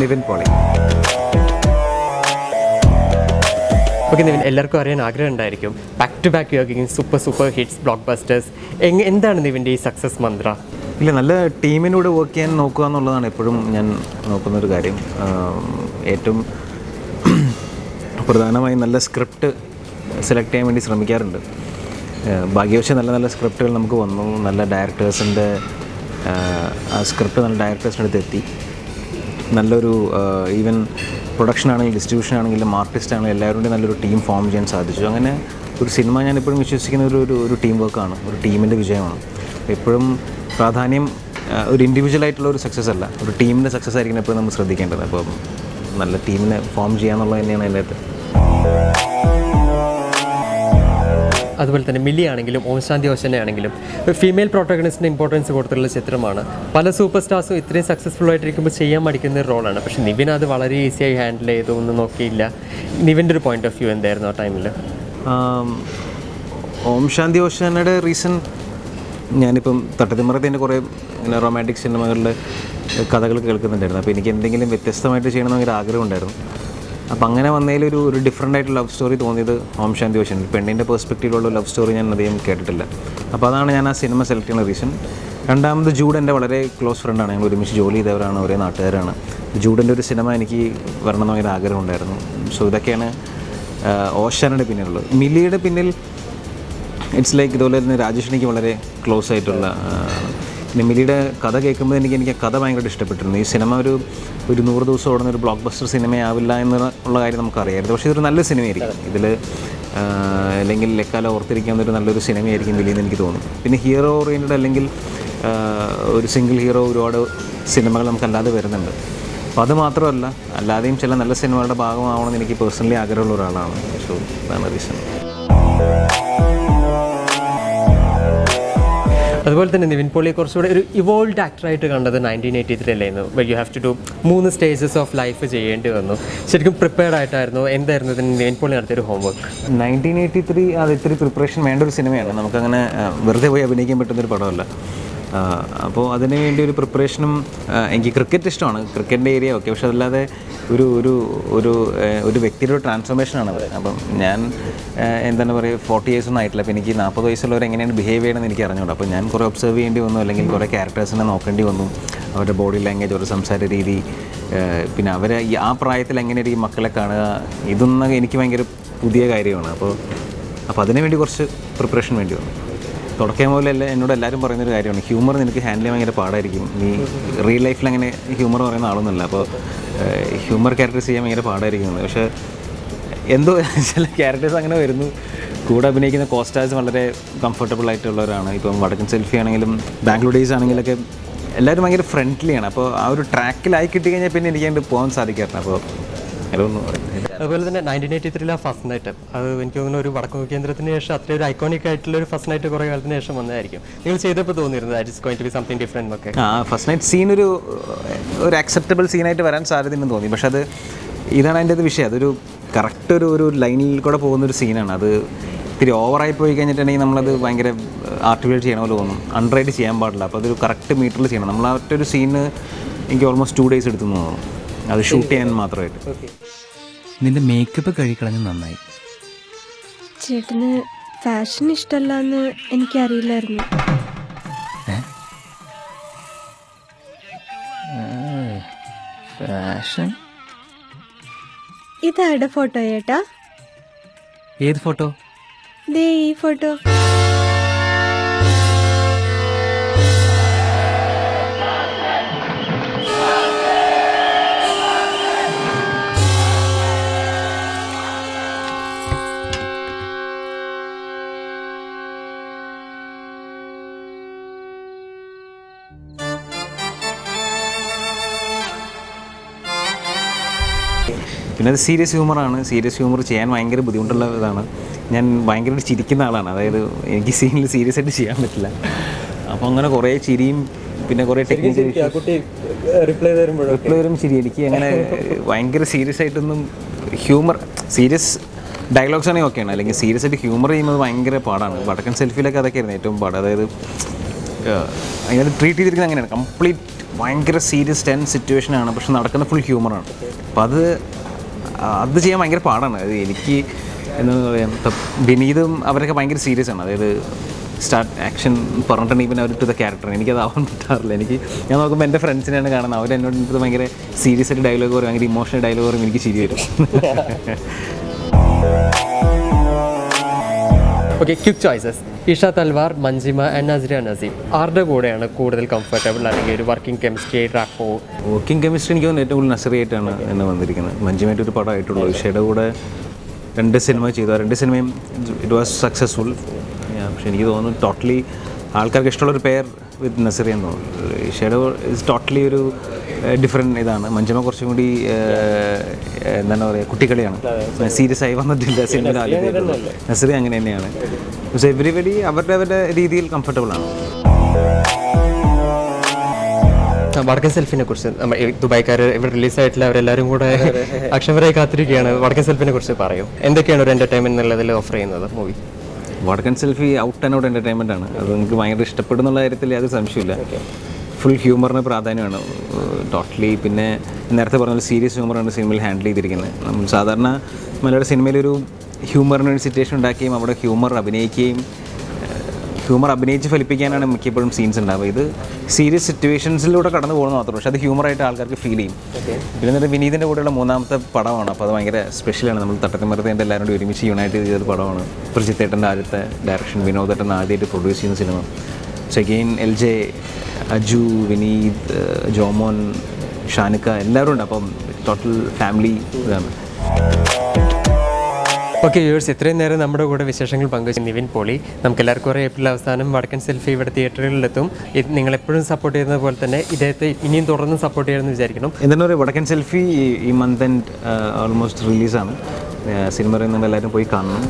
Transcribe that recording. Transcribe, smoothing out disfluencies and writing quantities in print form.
Nivin Pauly. Okay Nivin, എല്ലാവർക്കും അറിയാൻ ആഗ്രഹം ഉണ്ടായിരിക്കും, ബാക്ക് ടു ബാക്ക് യോഗി സൂപ്പർ ഹിറ്റ്സ് ബ്ലോക്ക് ബസ്റ്റേഴ്സ്. എന്താണ് നിവിൻ്റെ ഈ സക്സസ് മന്ത്ര? ഇല്ല, നല്ല ടീമിനൂടെ വർക്ക് ചെയ്യാൻ നോക്കുക എന്നുള്ളതാണ് എപ്പോഴും ഞാൻ നോക്കുന്നൊരു കാര്യം. ഏറ്റവും പ്രധാനമായും നല്ല സ്ക്രിപ്റ്റ് സെലക്ട് ചെയ്യാൻ വേണ്ടി ശ്രമിക്കാറുണ്ട്. ഭാഗ്യവശാൽ നല്ല നല്ല സ്ക്രിപ്റ്റുകൾ നമുക്ക് വന്നു. നല്ല ഡയറക്ടേഴ്സിൻ്റെ ആ സ്ക്രിപ്റ്റ് നല്ല ഡയറക്ടേഴ്സിൻ്റെ അടുത്ത് എത്തി. നല്ലൊരു ഈവൻ പ്രൊഡക്ഷൻ ആണെങ്കിലും ഡിസ്ട്രിബ്യൂഷൻ ആണെങ്കിലും ആർട്ടിസ്റ്റ് ആണെങ്കിലും എല്ലാവരും കൂടി നല്ലൊരു ടീം ഫോം ചെയ്യാൻ സാധിച്ചു. അങ്ങനെ ഒരു സിനിമ ഞാൻ എപ്പോഴും വിശ്വസിക്കുന്ന ഒരു ടീം വർക്കാണ്, ഒരു ടീമിൻ്റെ വിജയമാണ്. എപ്പോഴും പ്രാധാന്യം ഒരു ഇൻഡിവിജ്വലായിട്ടുള്ള ഒരു സക്സസ് അല്ല, ഒരു ടീമിൻ്റെ സക്സസ് ആയിരിക്കും എപ്പോഴും നമ്മൾ ശ്രദ്ധിക്കേണ്ടത്. അപ്പം നല്ല ടീമിനെ ഫോം ചെയ്യാന്നുള്ളത് തന്നെയാണ് എൻ്റെ അടുത്ത്. അതുപോലെ തന്നെ മില്ലി ആണെങ്കിലും ഓം ശാന്തി ഓശനെ ആണെങ്കിലും ഫീമെയിൽ പ്രോട്ടഗണിസ്റ്റിന് ഇമ്പോർട്ടൻസ് കൊടുത്തിട്ടുള്ള ചിത്രമാണ്. പല സൂപ്പർ സ്റ്റാർസും ഇത്രയും സക്സസ്ഫുൾ ആയിട്ടിരിക്കുമ്പോൾ ചെയ്യാൻ മടിക്കുന്ന ഒരു റോളാണ്. പക്ഷേ നിവിൻ അത് വളരെ ഈസിയായി ഹാൻഡിൽ ചെയ്തു, ഒന്നും നോക്കിയില്ല. നിവിൻ്റെ ഒരു പോയിന്റ് ഓഫ് വ്യൂ എന്തായിരുന്നു ആ ടൈമിൽ? ഓം ശാന്തി ഓശനയുടെ റീസൺ, ഞാനിപ്പം തട്ടത്തിമറത്തിൻ്റെ കുറേ ഇങ്ങനെ റൊമാൻറ്റിക് സിനിമകളിലെ കഥകൾ കേൾക്കുന്നുണ്ടായിരുന്നു. അപ്പോൾ എനിക്ക് എന്തെങ്കിലും വ്യത്യസ്തമായിട്ട് ചെയ്യണമെന്നൊരു ആഗ്രഹം ഉണ്ടായിരുന്നു. അപ്പോൾ അങ്ങനെ വന്നതിലൊരു ഡിഫറെൻ്റ് ആയിട്ട് ലവ് സ്റ്റോറി തോന്നിയത് ഓം ശാന്തി ഓശൻ. പെണ്ണിൻ്റെ പെർസ്പെക്റ്റീവിലുള്ള ലവ് സ്റ്റോറി ഞാൻ അധികം കേട്ടിട്ടില്ല. അപ്പോൾ അതാണ് ഞാൻ ആ സിനിമ സെലക്ട് ചെയ്യുന്ന റീസൺ. രണ്ടാമത് ജൂഡ് എൻ്റെ വളരെ ക്ലോസ് ഫ്രണ്ടാണ്, ഞങ്ങൾ ഒരുമിച്ച് ജോലി ചെയ്തവരാണ്, ഒരേ നാട്ടുകാരാണ്. ജൂഡിൻ്റെ ഒരു സിനിമ എനിക്ക് വരണമെന്നൊരു ആഗ്രഹം ഉണ്ടായിരുന്നു. സോ ഇതൊക്കെയാണ് ഓശാനയുടെ പിന്നിലുള്ളത്. മില്ലിയുടെ പിന്നിൽ ഇറ്റ്സ് ലൈക്ക് ഇതുപോലെ തന്നെ രാജേഷ് എനിക്ക് വളരെ ക്ലോസ് ആയിട്ടുള്ള. മില്ലിയുടെ കഥ കേൾക്കുമ്പോൾ എനിക്ക് ആ കഥ ഭയങ്കരമായിട്ട് ഇഷ്ടപ്പെട്ടിരുന്നു. ഈ സിനിമ ഒരു 100 ദിവസം ഓടുന്ന ഒരു ബ്ലോക്ക് ബസ്റ്റർ സിനിമയാവില്ല എന്നുള്ള കാര്യം നമുക്കറിയായിരുന്നു. പക്ഷേ ഇതൊരു നല്ല സിനിമയായിരിക്കും. ഇതിൽ അല്ലെങ്കിൽ എക്കാലം ഓർത്തിരിക്കാവുന്നൊരു നല്ലൊരു സിനിമയായിരിക്കും മില്ലിയെന്ന് എനിക്ക് തോന്നുന്നു. പിന്നെ ഹീറോ ഓറിയൻറ്റഡ് അല്ലെങ്കിൽ ഒരു സിംഗിൾ ഹീറോ ഒരുപാട് സിനിമകൾ നമുക്കല്ലാതെ വരുന്നുണ്ട്. അപ്പോൾ അത് മാത്രമല്ല, അല്ലാതെയും ചില നല്ല സിനിമകളുടെ ഭാഗമാവണമെന്ന് എനിക്ക് പേഴ്സണലി ആഗ്രഹമുള്ള ഒരാളാണ്. സോ അതാണ് റീസൺ. അതുപോലെ തന്നെ നിവിൻ പോളിയെ കുറച്ചുകൂടെ ഒരു ഇവോൾഡ് ആക്ടറായിട്ട് കണ്ടത് 1983 അല്ലായിരുന്നു. When you have to do 3 stages of life ചെയ്യേണ്ടി വന്നു. ശരിക്കും പ്രിപ്പയർഡ് ആയിട്ടായിരുന്നു? എന്തായിരുന്നു ഇതിന് നിവിൻ പോളി നടത്തിയൊരു ഹോംവർക്ക്? 1983 അത് ഇത്തിരി പ്രിപ്പറേഷൻ വേണ്ട ഒരു സിനിമയാണ്. നമുക്കങ്ങനെ വെറുതെ പോയി അഭിനയിക്കാൻ പറ്റുന്നൊരു പടമല്ല. അപ്പോൾ അതിന് വേണ്ടി ഒരു പ്രിപ്പറേഷനും. എനിക്ക് ക്രിക്കറ്റ് ഇഷ്ടമാണ്, ക്രിക്കറ്റിൻ്റെ ഏരിയ ഓക്കെ. പക്ഷെ അതല്ലാതെ ഒരു ഒരു ഒരു ഒരു വ്യക്തിയുടെ ഒരു ട്രാൻസ്ഫോർമേഷനാണത്. അപ്പം ഞാൻ എന്താണ് പറയുക, 40 years ഒന്നും ആയിട്ടില്ല. അപ്പോൾ എനിക്ക് 40 വയസ്സുള്ളവർ എങ്ങനെയാണ് ബിഹേവ് ചെയ്യണമെന്ന് എനിക്ക് അറിഞ്ഞുകൂടാ. അപ്പോൾ ഞാൻ കുറേ ഒബ്സർവ് ചെയ്യേണ്ടി വന്നു, അല്ലെങ്കിൽ കുറേ ക്യാരക്ടേഴ്സിനെ നോക്കേണ്ടി വന്നു. അവരുടെ ബോഡി ലാംഗ്വേജ്, അവരുടെ സംസാര രീതി, പിന്നെ അവരെ ആ പ്രായത്തിൽ എങ്ങനെയായിരിക്കും മക്കളെ കാണുക, ഇതൊന്നും എനിക്ക് ഭയങ്കര പുതിയ കാര്യമാണ്. അപ്പോൾ അതിനുവേണ്ടി കുറച്ച് പ്രിപ്പറേഷൻ വേണ്ടി വന്നു. തുടക്കം മുതലല്ല എന്നോട് എല്ലാവരും പറയുന്നൊരു കാര്യമാണ്, ഹ്യൂമർ നിനക്ക് ഹാൻഡിൽ ചെയ്യാൻ ഭയങ്കര പാടായിരിക്കും, നീ റിയൽ ലൈഫിൽ അങ്ങനെ ഹ്യൂമർ പറയുന്ന ആളൊന്നുമല്ല, അപ്പോൾ ഹ്യൂമർ ക്യാരക്ടേഴ്സ് ചെയ്യാൻ ഭയങ്കര പാടായിരിക്കുന്നത്. പക്ഷേ എന്തോ ചില ക്യാരക്ടേഴ്സ് അങ്ങനെ വരുന്നു. കൂടെ അഭിനയിക്കുന്ന കോസ്റ്റാർസ് വളരെ കംഫർട്ടബിൾ ആയിട്ടുള്ളവരാണ്. ഇപ്പം വടക്കൻ സെൽഫി ആണെങ്കിലും ബാംഗ്ലൂർ ഡേയ്സ് ആണെങ്കിലൊക്കെ എല്ലാവരും ഭയങ്കര ഫ്രണ്ട്ലിയാണ്. അപ്പോൾ ആ ഒരു ട്രാക്കിലായി കിട്ടിക്കഴിഞ്ഞാൽ പിന്നെ എനിക്ക് അതിൻ്റെ പോകാൻ സാധിക്കാറുണ്ട്. അപ്പോൾ അതൊന്നും അതുപോലെ തന്നെ 1983 ഫസ്റ്റ് നൈറ്റ്, അത് എനിക്ക് തോന്നുന്നു ഒരു വടക്കു കേന്ദ്രത്തിന് ശേഷം അത്രയും ഒരു ഐക്കോണിക് ആയിട്ടുള്ള ഒരു ഫസ്റ്റ് നൈറ്റ് കുറേ കാലത്തിന് ശേഷം വന്നതായിരിക്കും. നിങ്ങൾ ചെയ്തപ്പോൾ തോന്നിയിരുന്നത് that is going to be something different ഒക്കെ? ഫസ്റ്റ് നൈറ്റ് സീൻ ഒരു അക്സെപ്റ്റബിൾ സീനായിട്ട് വരാൻ സാധ്യതയുണ്ടെന്ന് തോന്നി. പക്ഷെ അത് ഇതാണ് അതിൻ്റെ വിഷയം. അതൊരു കറക്റ്റ് ഒരു ലൈനിൽ കൂടെ പോകുന്നൊരു സീനാണ്. അത് ഇത്തിരി ഓവറായി പോയി കഴിഞ്ഞിട്ടുണ്ടെങ്കിൽ നമ്മളത് ഭയങ്കര ആർട്ടിഫിഷ്യൽ ചെയ്യണ പോലെ തോന്നും. അൺറൈഡ് ചെയ്യാൻ പാടില്ല. അപ്പോൾ അതൊരു കറക്റ്റ് മീറ്ററിൽ ചെയ്യണം. നമ്മൾ ആ ഒറ്റൊരു സീന് എനിക്ക് ഓൾമോസ്റ്റ് 2 days എടുത്തു തോന്നുന്നു, അത് ഷൂട്ട് ചെയ്യാൻ മാത്രമായിട്ട്. നിന്റെ മേക്കപ്പ് കഴിക്കളഞ്ഞ് നന്നായി. ചേട്ടന് ഫാഷൻ ഇഷ്ടമല്ലെന്ന് എനിക്കറിയില്ലായിരുന്നു. ഫാഷൻ? ഇതാരുടെ ഫോട്ടോ ചേട്ടാ? ഏത് ഫോട്ടോ? ദേ ഈ ഫോട്ടോ. പിന്നെ അത് സീരിയസ് ഹ്യൂമറാണ്. സീരിയസ് ഹ്യൂമർ ചെയ്യാൻ ഭയങ്കര ബുദ്ധിമുട്ടുള്ള ഇതാണ്. ഞാൻ ഭയങ്കരമായിട്ട് ചിരിക്കുന്ന ആളാണ്. അതായത് എനിക്ക് സീനിൽ സീരിയസ് ആയിട്ട് ചെയ്യാൻ പറ്റില്ല. അപ്പോൾ അങ്ങനെ കുറേ ചിരിയും പിന്നെ കുറേ ടെക്നിക്കൽ റിപ്ലൈ തരും ചിരി. എനിക്ക് അങ്ങനെ ഭയങ്കര സീരിയസ് ആയിട്ടൊന്നും സീരിയസ് ഡയലോഗ്സ് ആണെങ്കിൽ ഓക്കെയാണ്, അല്ലെങ്കിൽ സീരിയസ് ആയിട്ട് ഹ്യൂമർ ചെയ്യുന്നത് ഭയങ്കര പാടാണ്. വടക്കൻ സെൽഫിയിലൊക്കെ അതൊക്കെയായിരുന്നു ഏറ്റവും പാട്. അതായത് അതിനകത്ത് ട്രീറ്റ് ചെയ്തിരിക്കുന്നത് അങ്ങനെയാണ്, കംപ്ലീറ്റ് ഭയങ്കര സീരിയസ് സിറ്റുവേഷനാണ്, പക്ഷെ നടക്കുന്ന ഫുൾ ഹ്യൂമറാണ്. അപ്പം അത് ചെയ്യാൻ ഭയങ്കര പാടാണ്. അത് എനിക്ക് എന്താ പറയുക, ഇപ്പം വിനീതും അവരൊക്കെ ഭയങ്കര സീരിയസ് ആണ്. അതായത് സ്റ്റാർട്ട് ആക്ഷൻ പറഞ്ഞിട്ടുണ്ടെങ്കിൽ പിന്നെ അവർ ടു ദ ക്യാരക്ടർ. എനിക്കതാവാൻ പറ്റാറില്ല. ഞാൻ നോക്കുമ്പോൾ എൻ്റെ ഫ്രണ്ട്സിനെയാണ് കാണുന്നത്, അവരെന്നോട് എനിക്ക് ഭയങ്കര സീരിയസ് ആയിട്ട് ഡയലോഗ് പറയും, ഭയങ്കര ഇമോഷണൽ ഡയലോഗ് പറയും, എനിക്ക് ചിരി വരും. Okay, quick choices. Isha Talwar, Manjima and Nazriya Nazim, ആരുടെ കൂടെയാണ് കൂടുതൽ കംഫർട്ടബിൾ, അല്ലെങ്കിൽ ഒരു working chemistry, rapport? Working chemistry എനിക്ക് തോന്നുന്നു ഏറ്റവും കൂടുതൽ നസറിയായിട്ടാണ് എന്നെ വന്നിരിക്കുന്നത്. മഞ്ജിമായിട്ട് ഒരു പടമായിട്ടുള്ളൂ. ഇഷയുടെ കൂടെ 2 സിനിമ ചെയ്തു. ആ 2 സിനിമയും ഇറ്റ് വാസ് സക്സസ്ഫുൾ. പക്ഷെ എനിക്ക് തോന്നുന്നു ടോട്ടലി ആൾക്കാർക്ക് ഇഷ്ടമുള്ളൊരു പെയർ വിത്ത് നസറി എന്ന് തോന്നുന്നു. ഇഷയുടെ ഇസ് ടോട്ടലി ഒരു ഡിഫറെൻറ്റ് ഇതാണ്. മഞ്ജിമ കുറച്ചും കൂടി എന്താണ് പറയുക, കുട്ടികളിയാണ്, സീരിയസ് ആയി വന്നിട്ടില്ല സിനിമയിൽ ആദ്യമായിട്ടുള്ളൂ. നസറി അങ്ങനെ തന്നെയാണ്. പക്ഷേ എവരിബഡി അവരുടെ രീതിയിൽ കംഫർട്ടബിളാണ്. വടക്കൻ സെൽഫിനെ കുറിച്ച് നമ്മൾ ദുബായ്ക്കാർ ഇവിടെ റിലീസായിട്ടില്ല, അവരെല്ലാവരും കൂടെ അക്ഷമരായി കാത്തിരിക്കുകയാണ്. വടക്കൻ സെൽഫിനെ കുറിച്ച് പറയും, എന്തൊക്കെയാണ് ഒരു എൻ്റർടൈൻമെൻറ്റ് എന്നുള്ളതിൽ ഓഫർ ചെയ്യുന്നത് മൂവി? വടക്കൻ selfie out and out entertainment ആണ്. അത് നിങ്ങൾക്ക് ഭയങ്കര ഇഷ്ടപ്പെടുന്നുള്ള കാര്യത്തിൽ യാതൊരു സംശയമില്ല. ഫുൾ ഹ്യൂമറിന് പ്രാധാന്യമാണ് ടോട്ടലി. പിന്നെ നേരത്തെ പറഞ്ഞ സീരിയസ് ഹ്യൂമറാണ് സിനിമയിൽ ഹാൻഡിൽ ചെയ്തിരിക്കുന്നത്. നമ്മൾ സാധാരണ മലയാള സിനിമയിലൊരു ഹ്യൂമറിനൊരു സിറ്റുവേഷൻ ഉണ്ടാക്കുകയും അവിടെ ഹ്യൂമർ അഭിനയിച്ച് ഫലിപ്പിക്കാനാണ് മിക്കപ്പോഴും സീൻസ് ഉണ്ടാവുക. ഇത് സീരിയസ് സിറ്റുവേഷൻസിലൂടെ കടന്നു പോകുന്നത് മാത്രമേ, പക്ഷേ അത് ഹ്യൂമറായിട്ട് ആൾക്കാർക്ക് ഫീൽ ചെയ്യും. പിന്നെ എന്നിട്ട് വിനീതിൻ്റെ കൂടെയുള്ള 3ാമത്തെ പടമാണ്. അപ്പോൾ അത് ഭയങ്കര സ്പെഷ്യലാണ്. നമ്മൾ തട്ടത്തിമറത്തേൻ്റെ എല്ലാവരും കൂടി ഒരുമിച്ച് യുണൈറ്റ് ചെയ്തൊരു പടമാണ്. പ്രജിത്തേട്ടൻ്റെ ആദ്യത്തെ ഡയറക്ഷൻ, വിനോദേട്ടൻ ആദ്യമായിട്ട് പ്രൊഡ്യൂസ് ചെയ്യുന്ന സിനിമ. സെക്കൻഡ് LJ, അജു, വിനീത്, ജോമോൻ, ഷാനിക്ക എല്ലാവരും ഉണ്ട്. അപ്പം ടോട്ടൽ ഫാമിലി ഇതാണ്. ഓക്കെ വ്യൂവേഴ്സ്, ഇത്രയും നേരം നമ്മുടെ കൂടെ വിശേഷങ്ങൾ പങ്കുവച്ചു നിവിൻ പോളി. നമുക്ക് എല്ലാവർക്കും അറിയാം, ഏപ്രിൽ അവസാനം വടക്കൻ സെൽഫി ഇവിടെ തിയേറ്ററുകളിലെത്തും. ഇത് നിങ്ങളെപ്പോഴും സപ്പോർട്ട് ചെയ്യുന്നത് പോലെ തന്നെ ഇദ്ദേഹത്തെ ഇനിയും തുടർന്ന് സപ്പോർട്ട് ചെയ്യണമെന്ന് വിചാരിക്കണം. എന്താണ് പറയുക, വടക്കൻ സെൽഫി ഈ മന്ത് എൻഡ് ഓൾമോസ്റ്റ് റിലീസാണ്. സിനിമ പറയുന്നുണ്ട്, എല്ലാവരും പോയി കാണണം.